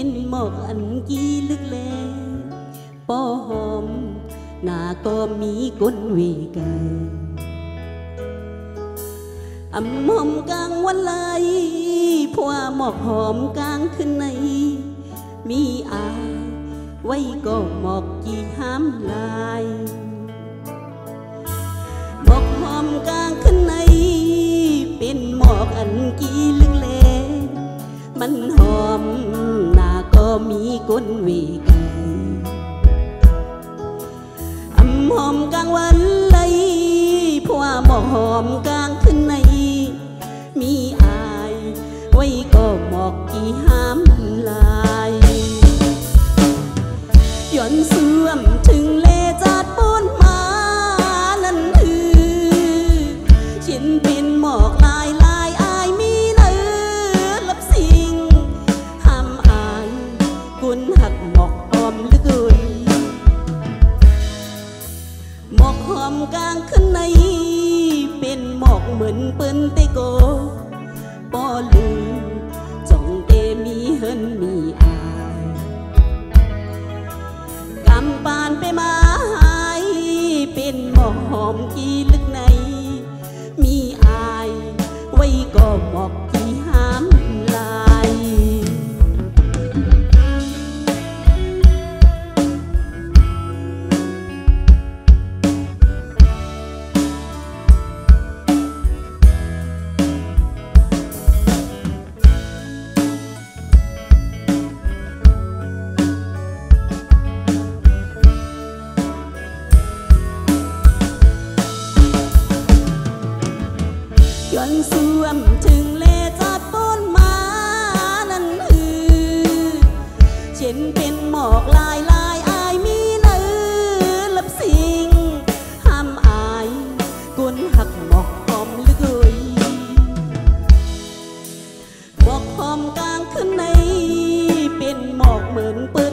เป็นหมอกอันกี้ลึกแลปอหอมหน้าก็มีก้นเวกันอำหอมกลางวันไหลผัวหมอกหอมกลางขึ้นในมีอายไว้ก็หมอกกี่ห้ามลายหมอกหอมกลางขึ้นในเป็นหมอกอันกี่ลึกแลมันหอมหน้าก็มีก้นเวกันอำหอมกลางวันไหลผัวหมอกหอมกลางขึ้นในมีอายไว้ก็หมอกกี่ห้ามลายย้อนเสื่อมถึงเลจัดปนมานั่นคือฉันเป็นหมอกลายลายอายมีเนื้อลับสิ่งห้ามอายกุนหักหมอกหอมลึกเอ่ยหมอกหอมกลางขึ้นในเป็นหมอกเหมือนเปิ้นเตโกปอลืมจ้องเตมีเฮินมีอายกำปานไปมาหายเป็นหมอกหอมกี่ลึกในมีอายไว้ก็หมอกกี่ห้ามลายย้อนเสื่อมถึงเลจัดปนมานั่นคือฉันเป็นหมอกลายลายอายมีเนื้อลับสิ่งห้ามอายกุนหักหมอกหอมลึกเอ่ยหมอกหอมกลางขึ้นในเป็นหมอกเหมือนเปิ้น